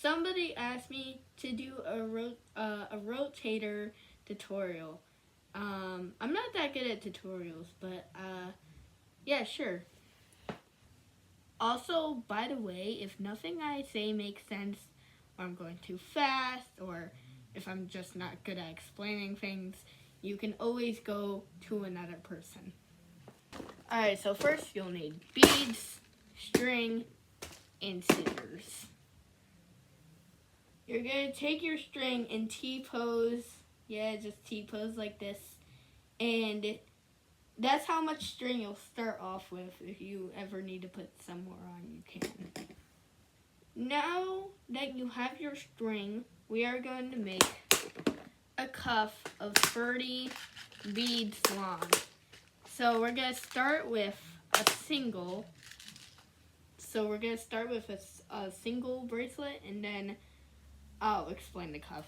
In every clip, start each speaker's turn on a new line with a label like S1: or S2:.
S1: somebody asked me to do a rotator tutorial. I'm not that good at tutorials, but yeah, sure. Also, by the way, if nothing I say makes sense, or I'm going too fast, or if I'm just not good at explaining things, you can always go to another person. Alright, so first you'll need beads, string, and scissors. You're going to take your string and T-pose. Yeah, just T-pose like this. And that's how much string you'll start off with. If you ever need to put some more on, you can. Now that you have your string, we are going to make a cuff of 30 beads long. So we're going to start with a single. So we're going to start with a single bracelet, and then I'll explain the cuff.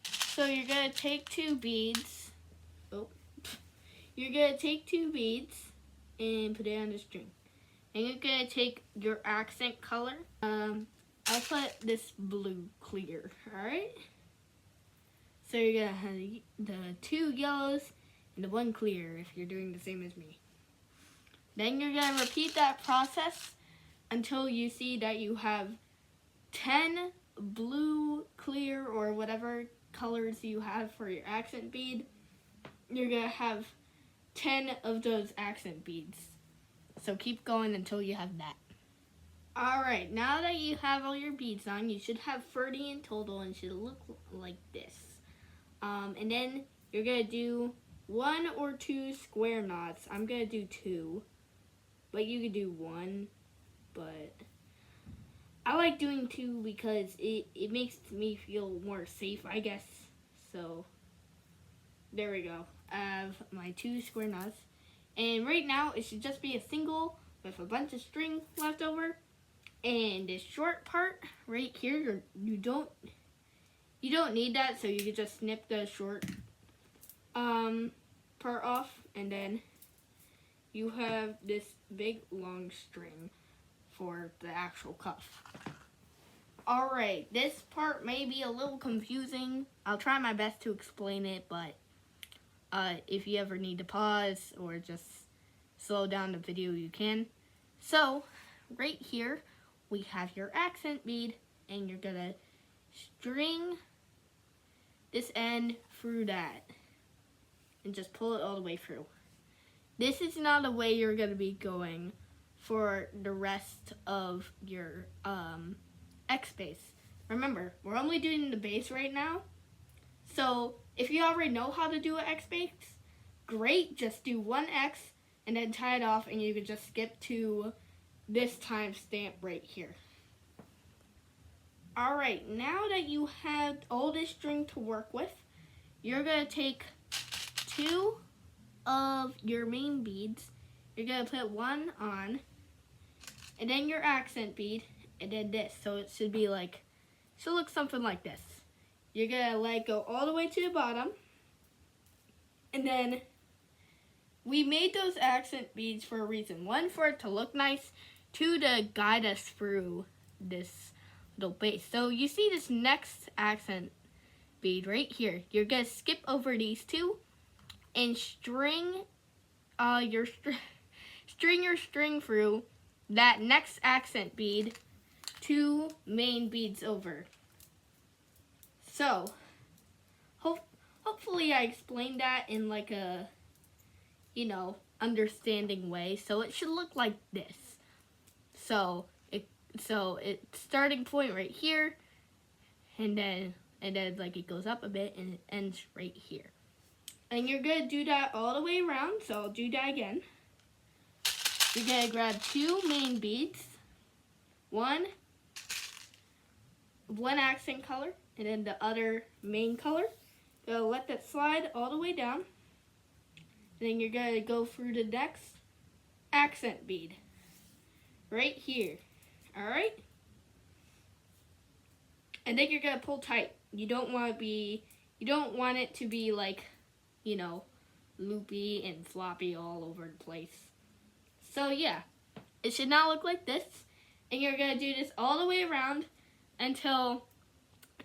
S1: So you're going to take 2 beads. You're going to take 2 beads and put it on the string. And you're going to take your accent color. I'll put this blue clear, alright? So you're going to have the 2 yellows and the 1 clear if you're doing the same as me. Then you're going to repeat that process until you see that you have 10 blue, clear, or whatever colors you have for your accent bead. You're going to have 10 of those accent beads. So keep going until you have that. Alright, now that you have all your beads on, you should have 30 in total and should look like this. And then you're going to do 1 or 2 square knots. I'm going to do 2, but you could do 1, but I like doing 2 because it makes me feel more safe, I guess. So there we go. I have my 2 square knots. And right now, it should just be a single with a bunch of string left over. And this short part right here, you don't need that, so you can just snip the short part off, and then you have this big long string for the actual cuff. Alright, this part may be a little confusing. I'll try my best to explain it, but if you ever need to pause or just slow down the video, you can. So, right here, we have your accent bead, and you're gonna string this end through that, and just pull it all the way through. This is not a way you're gonna be going for the rest of your X base. Remember, we're only doing the base right now, so if you already know how to do an X base, great, just do 1 X and then tie it off, and you can just skip to this timestamp right here. Alright, now that you have all this string to work with, you're going to take 2 of your main beads, you're going to put 1 on, and then your accent bead, and then this. So it should be like, should look something like this. You're going to let it go all the way to the bottom, and then we made those accent beads for a reason. 1, for it to look nice, 2, to guide us through this little base. So you see this next accent bead right here. You're going to skip over these 2 and string your string through that next accent bead 2 main beads over. So, hopefully I explained that in like a, understanding way. So it should look like this. So it's starting point right here, and then like it goes up a bit and it ends right here. And you're gonna do that all the way around. So I'll do that again. You're gonna grab 2 main beads, one accent color, and then the other main color. Gonna let that slide all the way down. And then you're gonna go through the next accent bead right here. Alright? And then you're gonna pull tight. You don't want it to be like, loopy and floppy all over the place. So yeah, it should now look like this. And you're gonna do this all the way around until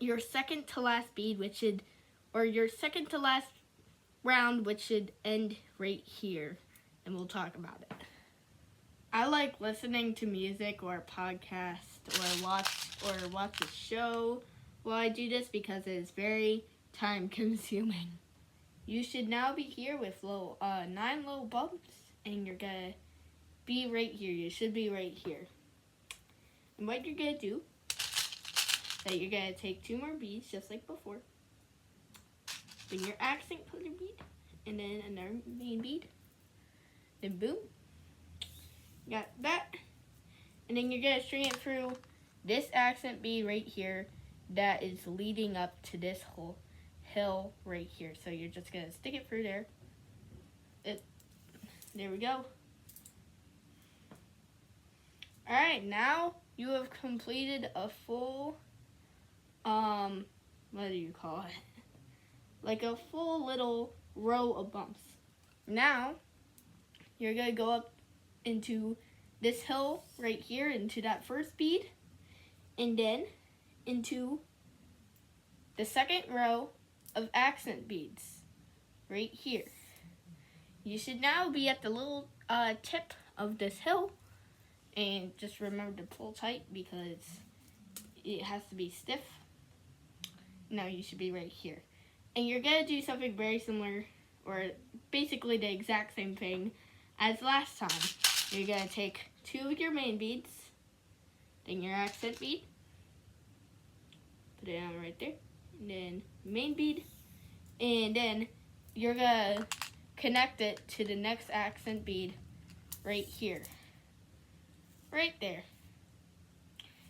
S1: your second to last bead, or your second to last round, which should end right here, and we'll talk about it. I like listening to music or a podcast or watch a show while I do this because it is very time consuming. You should now be here with 9 little bumps, and you're gonna be right here. You should be right here. And what you're gonna do is you're gonna take 2 more beads just like before. Then your accent color bead, and then another main bead. Then boom. Got that. And then you're going to string it through this accent bead right here that is leading up to this whole hill right here. So you're just going to stick it through there. There we go. Alright, now you have completed a full, what do you call it? Like a full little row of bumps. Now, you're going to go up into this hill right here, into that first bead, and then into the second row of accent beads right here. You should now be at the little tip of this hill, and just remember to pull tight because it has to be stiff. Now you should be right here. And you're going to do something very similar, or basically the exact same thing as last time. You're going to take 2 of your main beads, then your accent bead, put it on right there, and then main bead, and then you're going to connect it to the next accent bead right here. Right there.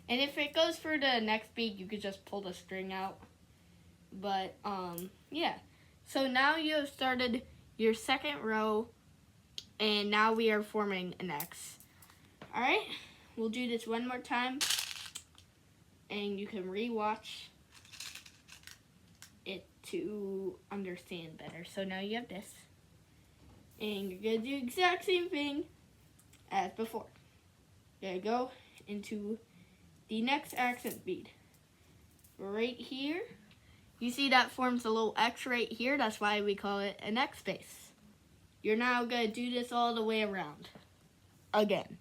S1: And if it goes for the next bead, you could just pull the string out. But, yeah. So now you have started your second row, and now we are forming an X. Alright, we'll do this one more time, and you can re-watch it to understand better. So now you have this, and you're going to do the exact same thing as before. You're going to go into the next accent bead. Right here, you see that forms a little X right here. That's why we call it an X space. You're now going to do this all the way around. Again.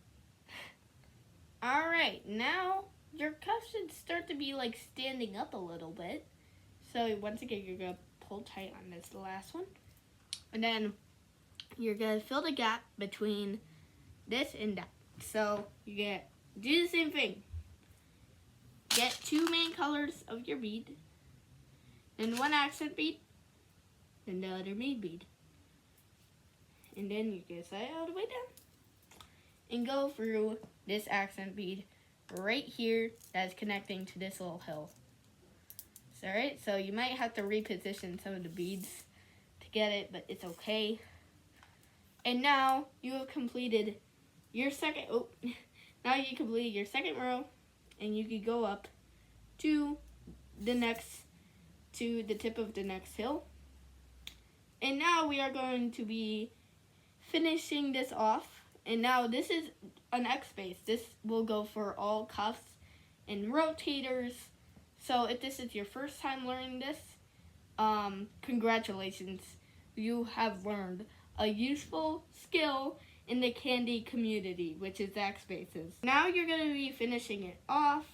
S1: Alright, now your cuff should start to be like standing up a little bit. So once again, you're going to pull tight on this last one. And then you're going to fill the gap between this and that. So you do the same thing. Get 2 main colors of your bead, then 1 accent bead, then the other main bead. And then you can slide it all the way down and go through this accent bead right here that's connecting to this little hill. So, alright, so you might have to reposition some of the beads to get it, but it's okay. And now you have completed your second row, and you could go up to the tip of the next hill. And now we are going to be finishing this off. And now this is an X space. This will go for all cuffs and rotators. So if this is your first time learning this, congratulations. You have learned a useful skill in the candy community, which is X spaces. Now you're going to be finishing it off,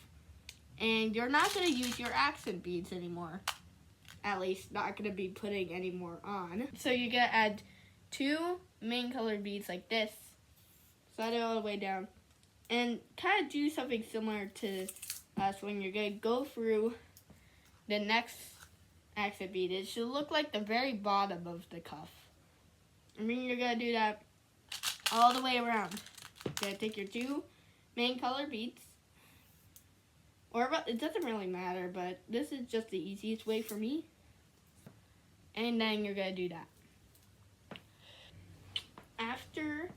S1: and you're not going to use your accent beads anymore. At least not going to be putting any more on. So you're going to add 2 main colored beads like this, slide it all the way down, and kind of do something similar to last one. You're going to go through the next accent bead. It should look like the very bottom of the cuff. And then you're going to do that all the way around. You're going to take your 2 main color beads, or it doesn't really matter, but this is just the easiest way for me. And then you're going to do that. After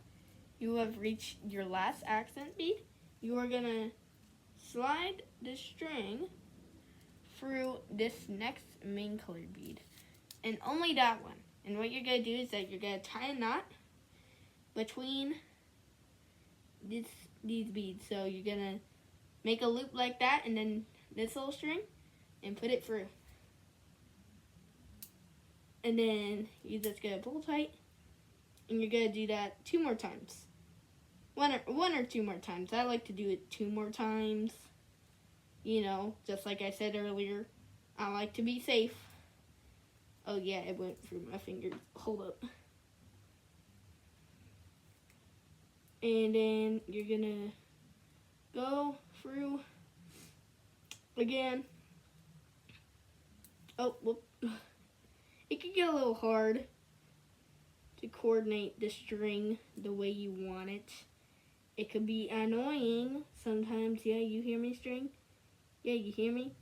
S1: you have reached your last accent bead, you are going to slide the string through this next main colored bead, and only that one. And what you're going to do is that you're going to tie a knot between these beads. So you're going to make a loop like that, and then this little string and put it through. And then you just get a pull tight, and you're gonna do that 2 more times. One or 2 more times. I like to do it 2 more times. You know, just like I said earlier, I like to be safe. Oh yeah, it went through my fingers. Hold up. And then you're gonna go through again. Oh, whoop. It can get a little hard to coordinate the string the way you want it. It could be annoying sometimes. Yeah, you hear me, string? Yeah, you hear me?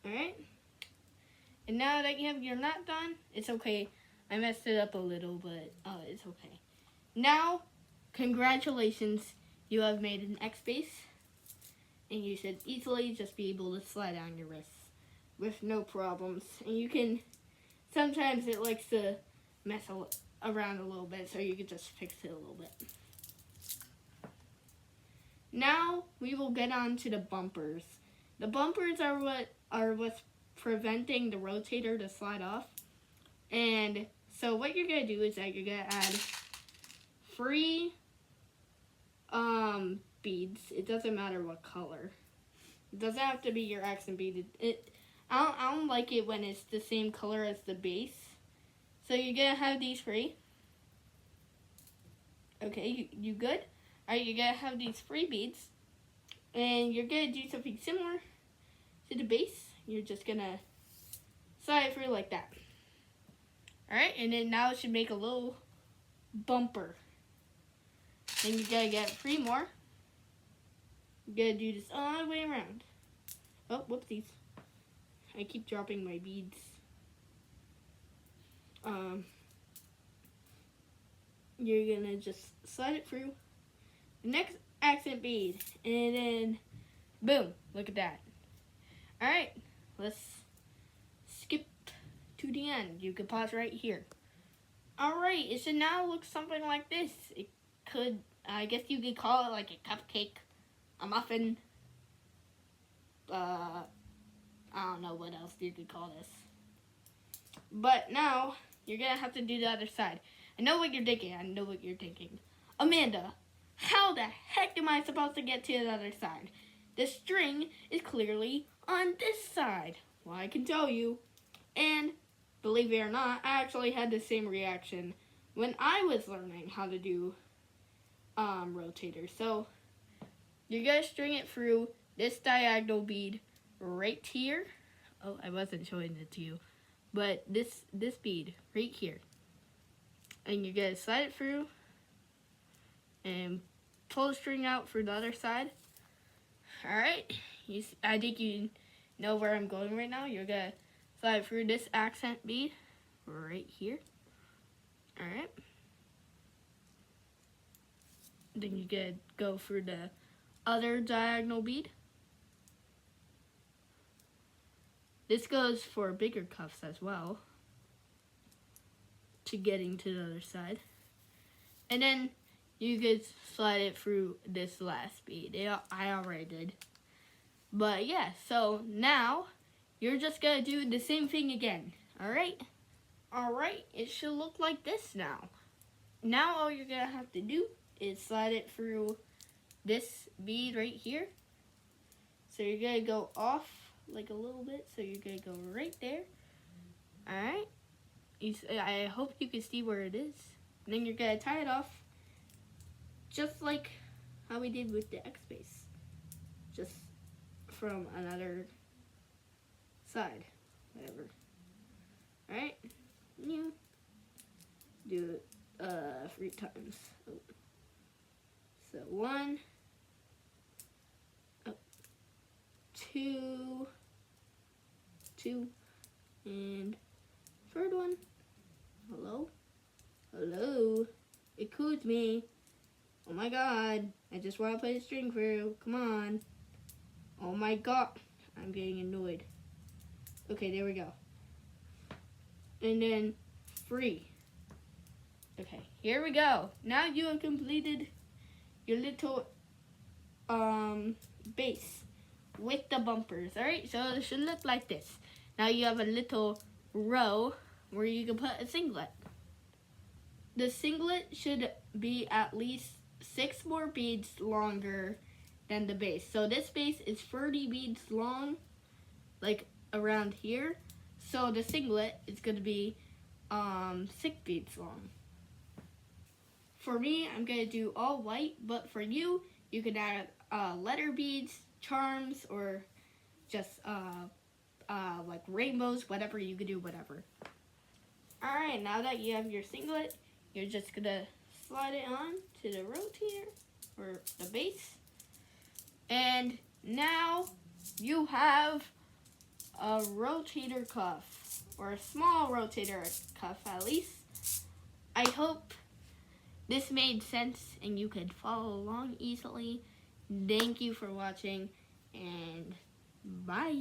S1: Alright. And now that you're not done, it's okay. I messed it up a little, but it's okay. Now, congratulations. You have made an X base. And you should easily just be able to slide down your wrists with no problems. And you can, sometimes it likes to mess around a little bit, so you can just fix it a little bit. Now we will get on to the bumpers. The bumpers are what's preventing the rotator to slide off. And so what you're gonna do is that you're gonna add 3 beads. It doesn't matter what color. It doesn't have to be your accent bead. I don't like it when it's the same color as the base. So you're gonna have these 3. Okay, you good? Alright, you're gonna have these 3 beads. And you're gonna do something similar to the base. You're just gonna slide it through like that. Alright, and then now it should make a little bumper. Then you gotta get 3 more. You gotta do this all the way around. Oh, whoopsies. I keep dropping my beads. You're gonna just slide it through the next accent bead, and then boom, look at that. Alright, let's skip to the end. You can pause right here. Alright, it should now look something like this. It could, I guess you could call it like a cupcake, a muffin, I don't know what else you could call this. But now, you're gonna have to do the other side. I know what you're thinking. Amanda, how the heck am I supposed to get to the other side? The string is clearly on this side. Well, I can tell you. And believe it or not, I actually had the same reaction when I was learning how to do rotator. So you're gonna string it through this diagonal bead right here. Oh, I wasn't showing it to you, but this bead right here, and you're gonna slide it through and pull the string out for the other side. All right, I think you know where I'm going right now. You're gonna slide through this accent bead right here. All right. Then you gotta go through the other diagonal bead. This goes for bigger cuffs as well, to getting to the other side. And then you could slide it through this last bead. I already did. But yeah, so now you're just gonna do the same thing again. Alright? Alright, it should look like this now. Now all you're gonna have to do is slide it through this bead right here. So you're gonna go off like a little bit. So you're gonna go right there. Alright? I hope you can see where it is. And then you're gonna tie it off just like how we did with the X base. Just from another side. Whatever. Alright? You do it 3 times. Oh. So 1, 2, and 3rd one. Hello? Hello? Excuse me. Oh my god. I just want to play the string through. Come on. Oh my god. I'm getting annoyed. Okay, there we go. And then 3. Okay, here we go. Now you have completed your little base with the bumpers. Alright, so it should look like this. Now you have a little row where you can put a singlet. The singlet should be at least 6 more beads longer than the base. So this base is 30 beads long, like around here. So the singlet is going to be 6 beads long. For me, I'm going to do all white, but for you, you can add letter beads, charms, or just like rainbows, whatever. You can do whatever. Alright, now that you have your singlet, you're just going to slide it on to the rotator, or the base. And now you have a rotator cuff, or a small rotator cuff at least. I hope this made sense and you could follow along easily. Thank you for watching, and bye.